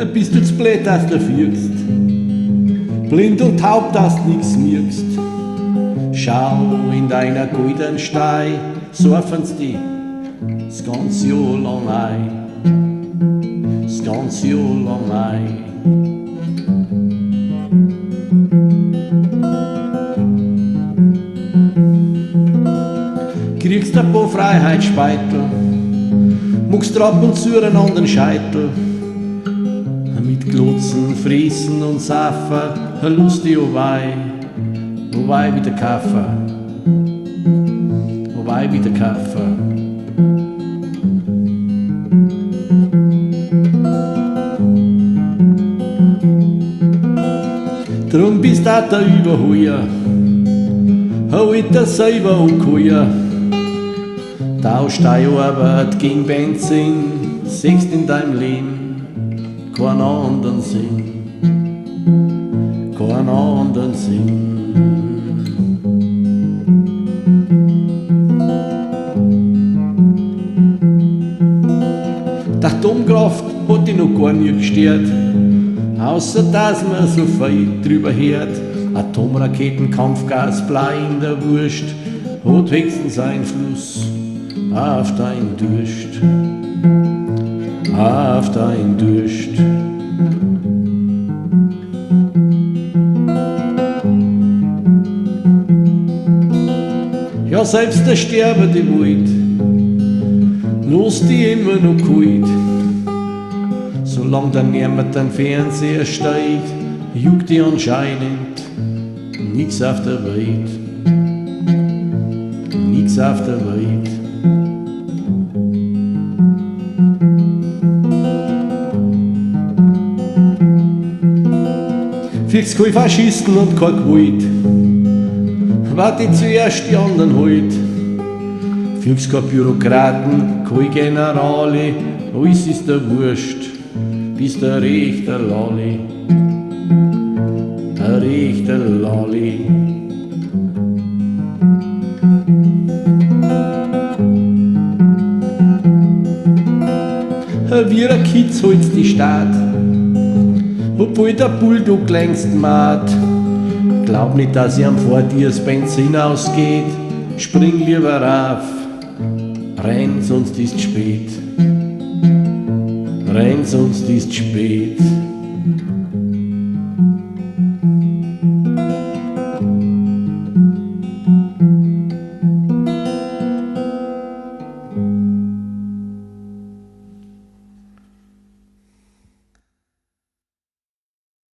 bist du zu blöd, dass du fügst, blind und taub, dass du nix merkst. Schau in deiner goldenen Stei, surfen's die das ganze Jahr lang ein, das ganze Jahr lang ein. Kriegst ein paar Freiheitsspeitel, muckst ab und zu einen anderen Scheitel, mit Glotzen, Friesen und Saffen, lustig, oh wei wie der Kaffee, oh wei wie der Kaffee. Drum bist du da überheuer, heute selber umgeheuer. Tausch deine Arbeit gegen Benzin, siehst in deinem Leben keinen anderen Sinn, keinen anderen Sinn. Die Atomkraft hat dich noch gar nie gestört, außer dass man so viel drüber hört. Atomraketen, Kampfgas, Blei in der Wurst, hat höchstens Einfluss auf dein Durst, auf dein Durst. Ja, selbst der sterbende Wald lässt dich immer noch kalt. Solange dann niemand den Fernseher steigt, juckt dich anscheinend nix auf der Welt, nix auf der Welt. Für's kein Faschisten und kein Gewalt, warte zuerst die anderen halt. Für's kein Bürokraten, kein Generale, alles ist der Wurscht, bist der rechte Lolli, der rechte Lolli. Wie ein Kitz holt's die Stadt, obwohl der Bulldog längst maht. Glaub nicht, dass ihm vor dir das Benzin ausgeht, spring lieber rauf, renn, sonst ist spät, renn, sonst ist spät.